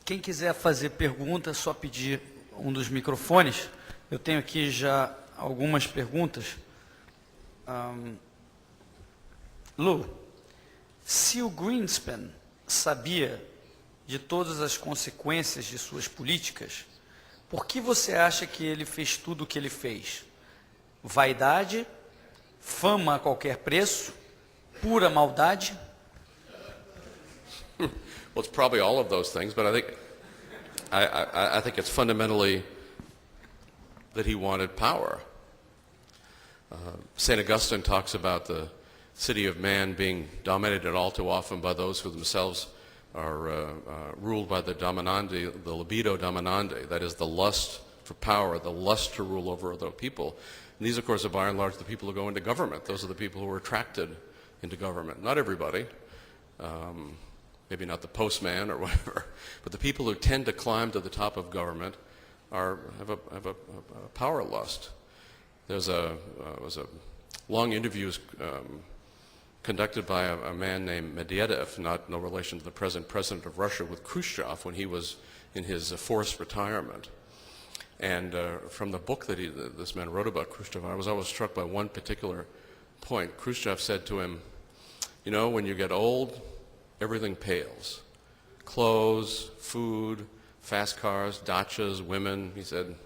Quem quiser fazer pergunta, é só pedir um dos microfones. Eu tenho aqui já algumas perguntas. Lew, se o Greenspan sabia de todas as consequências de suas políticas, por que você acha que ele fez tudo o que ele fez? Vaidade, fama a qualquer preço, pura maldade? Well, it's probably all of those things, but I think it's fundamentally that he wanted power. St. Augustine talks about the city of man being dominated all too often by those who themselves are ruled by the dominandi, the libido dominandi, that is the lust for power, the lust to rule over other people. And these, of course, are by and large the people who go into government. Those are the people who are attracted into government. Not everybody. Maybe not the postman or whatever, but the people who tend to climb to the top of government have a power lust. There's was a long interviews conducted by a man named Medvedev, no relation to the present president of Russia, with Khrushchev when he was in his forced retirement. And from the book that this man wrote about Khrushchev, I was always struck by one particular point. Khrushchev said to him, you know, when you get old, everything pales. Clothes, food, fast cars, dachas, women. He said,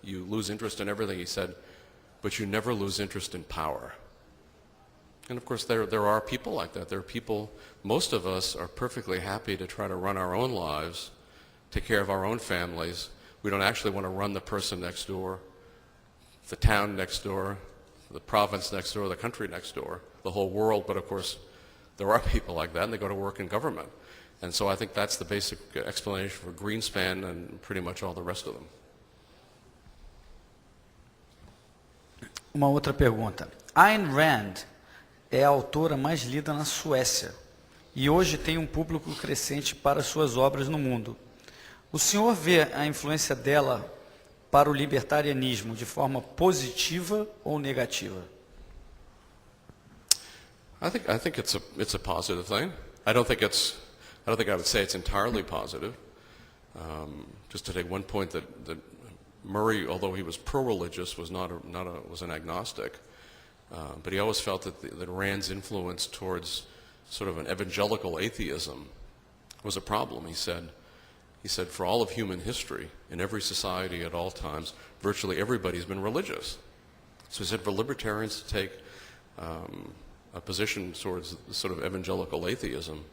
you lose interest in everything. He said, but you never lose interest in power. And of course, there are people like that. There are people, most of us are perfectly happy to try to run our own lives, take care of our own families. We don't actually want to run the person next door, the town next door, the province next door, the country next door, the whole world. But of course, there are people like that, and they go to work in government. And so I think that's the basic explanation for Greenspan and pretty much all the rest of them. Uma outra pergunta. Ayn Rand é a autora mais lida na Suécia e hoje tem um público crescente para suas obras no mundo. O senhor vê a influência dela para o libertarianismo de forma positiva ou negativa? I think it's a positive thing. I don't think I would say it's entirely positive. Just to take one point that Murray, although he was pro-religious, was an agnostic. But he always felt that Rand's influence towards sort of an evangelical atheism was a problem. He said, for all of human history, in every society at all times, virtually everybody's been religious. So he said for libertarians to take a position towards sort of evangelical atheism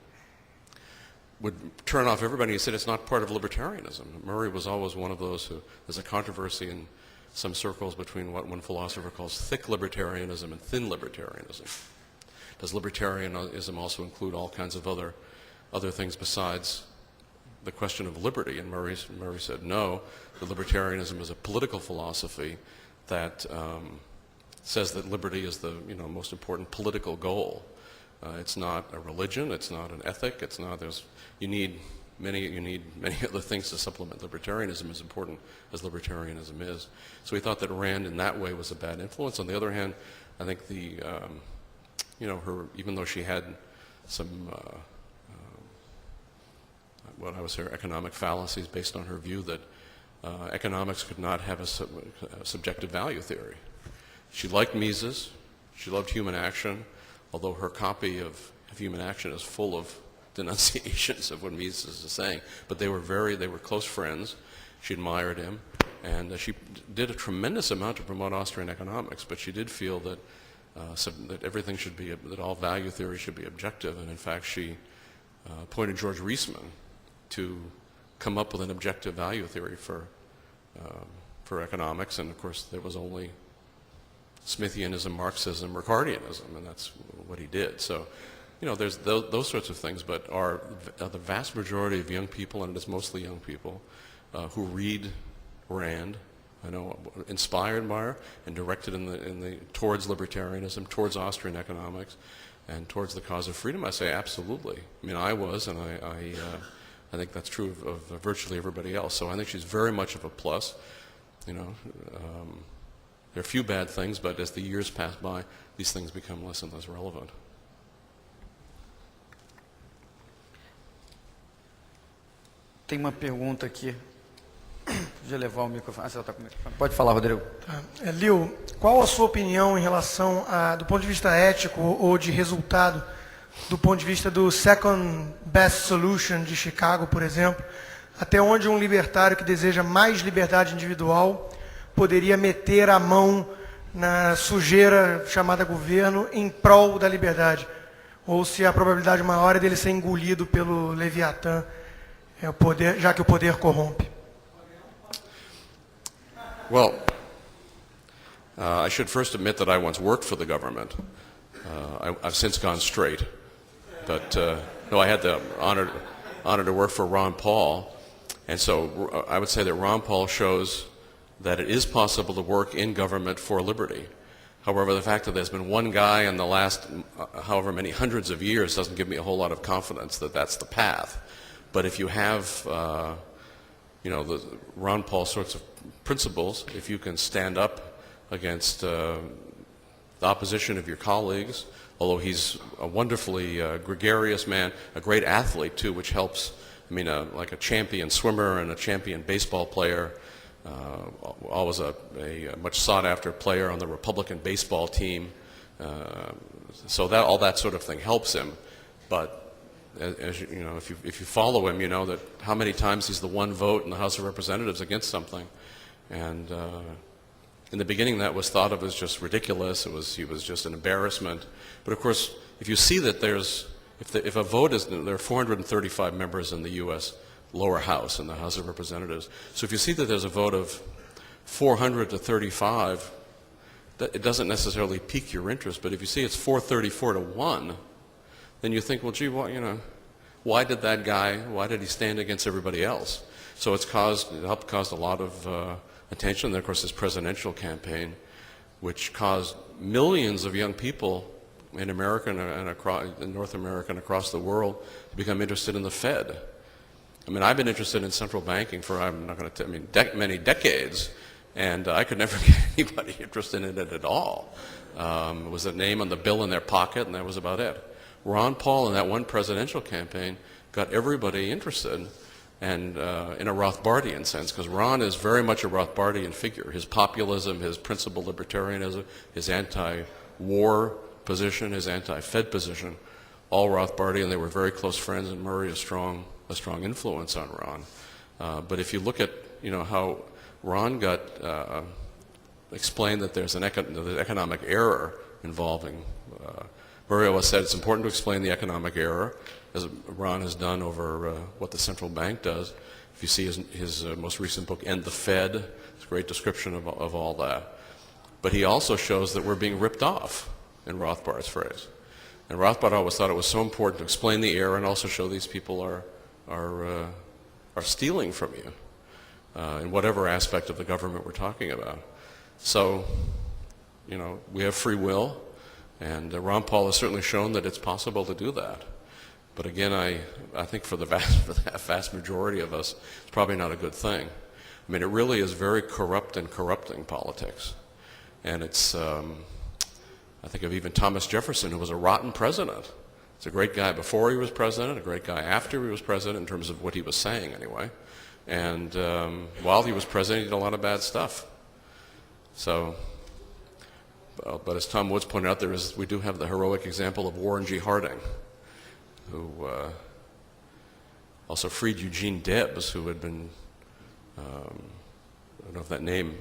would turn off everybody. He said it's not part of libertarianism. Murray was always one of those who, there's a controversy in some circles between what one philosopher calls thick libertarianism and thin libertarianism. Does libertarianism also include all kinds of other things besides the question of liberty? And Murray said no, the libertarianism is a political philosophy that says that liberty is the most important political goal. It's not a religion, it's not an ethic, you need many other things to supplement libertarianism, as important as libertarianism is. So he thought that Rand in that way was a bad influence. On the other hand, I think her, even though she had some what I would say are economic fallacies based on her view that economics could not have a subjective value theory. She liked Mises, she loved human action, although her copy of human action is full of denunciations of what Mises is saying. But they were close friends. She admired him, and she did a tremendous amount to promote Austrian economics. But she did feel that that everything should be, that all value theory should be objective. And in fact, she appointed George Reisman to come up with an objective value theory for economics. And of course, there was only Smithianism, Marxism, Ricardianism, and that's what he did. So, there's those sorts of things, but the vast majority of young people, and it is mostly young people, who read Rand, inspired by her and directed towards libertarianism, towards Austrian economics, and towards the cause of freedom, I say absolutely. I mean, I was, and I think that's true of virtually everybody else. So I think she's very much of a plus. There are a few bad things, but as the years pass by, these things become less and less relevant. Tem uma pergunta aqui. Deixa eu levar o microfone. Ah, você tá com o microfone. Pode falar, Rodrigo. Tá. Lew, qual a sua opinião em relação do ponto de vista ético ou de resultado, do ponto de vista do Second Best Solution de Chicago, por exemplo, até onde um libertário que deseja mais liberdade individual poderia meter a mão na sujeira chamada governo em prol da liberdade? Ou se a probabilidade maior é dele ser engolido pelo Leviatã, já que o poder corrompe? Well, I should first admit that I once worked for the government. I've since gone straight. But no, I had the honor to work for Ron Paul. And so I would say that Ron Paul shows that it is possible to work in government for liberty. However, the fact that there's been one guy in the last however many hundreds of years doesn't give me a whole lot of confidence that that's the path. But if you have, the Ron Paul sorts of principles, if you can stand up against the opposition of your colleagues, although he's a wonderfully gregarious man, a great athlete too, which helps. I mean, like a champion swimmer and a champion baseball player, always a much sought-after player on the Republican baseball team. So that all that sort of thing helps him. But as you know, if you follow him, you know that how many times he's the one vote in the House of Representatives against something, and in the beginning that was thought of as just ridiculous. He was just an embarrassment. But of course, if you see that if a vote is, there are 435 members in the U.S. lower house, in the House of Representatives. So if you see that there's a vote of 400 to 35, it doesn't necessarily pique your interest. But if you see it's 434 to 1, then you think, well, gee, why did that guy? Why did he stand against everybody else? So it helped cause a lot of attention. And then, of course, this presidential campaign, which caused millions of young people in America and in North America and across the world to become interested in the Fed. I mean, I've been interested in central banking for, many decades, and I could never get anybody interested in it at all. It was a name on the bill in their pocket, and that was about it. Ron Paul, in that one presidential campaign, got everybody interested, and in a Rothbardian sense, because Ron is very much a Rothbardian figure. His populism, his principled libertarianism, his anti-war position, his anti-Fed position, all Rothbardian. They were very close friends, and Murray a strong influence on Ron. But if you look at how Ron got explained that there's an economic error involving. Murray always said it's important to explain the economic error, as Ron has done over what the central bank does. If you see his most recent book, End the Fed, it's a great description of all that. But he also shows that we're being ripped off, in Rothbard's phrase. And Rothbard always thought it was so important to explain the error and also show these people are stealing from you in whatever aspect of the government we're talking about. So, we have free will, and Ron Paul has certainly shown that it's possible to do that. But again, I think for the vast majority of us, it's probably not a good thing. I mean, it really is very corrupt and corrupting politics. And it's, I think of even Thomas Jefferson, who was a rotten president. He's a great guy before he was president, a great guy after he was president, in terms of what he was saying anyway. And while he was president, he did a lot of bad stuff. So, but as Tom Woods pointed out, we do have the heroic example of Warren G. Harding, who also freed Eugene Debs, who had been, I don't know if that name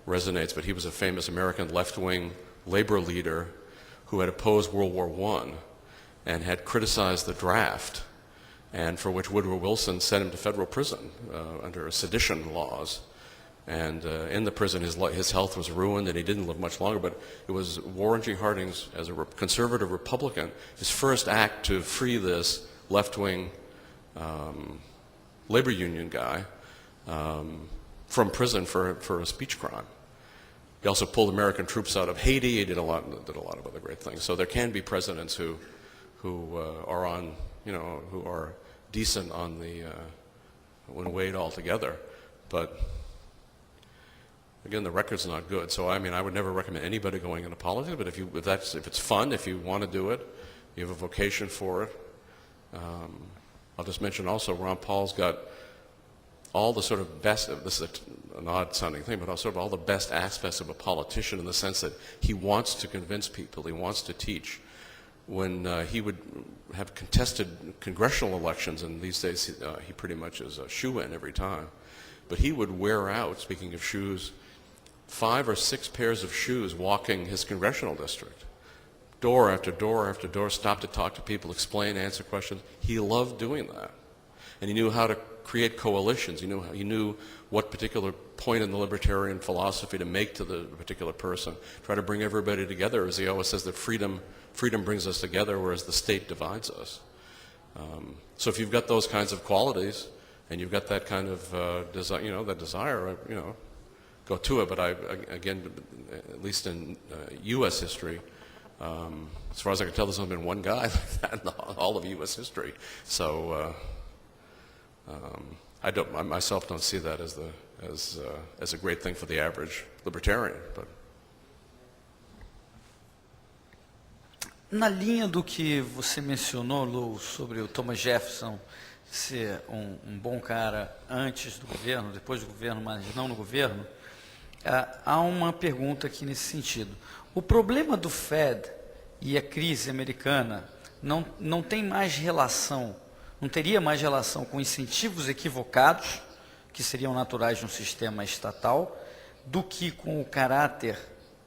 resonates, but he was a famous American left-wing labor leader who had opposed World War I and had criticized the draft, and for which Woodrow Wilson sent him to federal prison under sedition laws. And in the prison, his health was ruined, and he didn't live much longer. But it was Warren G. Harding's, as a conservative Republican, his first act to free this left-wing labor union guy from prison for a speech crime. He also pulled American troops out of Haiti. He did a lot of other great things. So there can be presidents who are on, who are decent on the when weighed all together, but again, the record's not good. So I would never recommend anybody going into politics. But if it's fun, if you want to do it, you have a vocation for it. I'll just mention also, Ron Paul's got all the sort of best, this is an odd sounding thing, but sort of all the best aspects of a politician in the sense that he wants to convince people, he wants to teach. When he would have contested congressional elections, and these days he pretty much is a shoo-in every time, but he would wear out, speaking of shoes, 5 or 6 pairs of shoes walking his congressional district. Door after door after door, stop to talk to people, explain, answer questions. He loved doing that. And he knew how to create coalitions. He knew what particular point in the libertarian philosophy to make to the particular person. Try to bring everybody together. As he always says, that freedom brings us together, whereas the state divides us. So if you've got those kinds of qualities, and you've got that kind of that desire, go to it. But again, at least in U.S. history, as far as I can tell, there's only been one guy like that in all of U.S. history. So I myself don't see that as a great thing for the average libertarian. But na linha do que você mencionou, Lew, sobre o Thomas Jefferson ser um bom cara antes do governo, depois do governo, mas não no governo, há uma pergunta aqui nesse sentido. O problema do Fed e a crise americana não tem mais relação, não teria mais relação com incentivos equivocados, que seriam naturais de um sistema estatal, do que com o caráter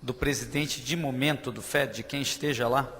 do presidente de momento do Fed, de quem esteja lá?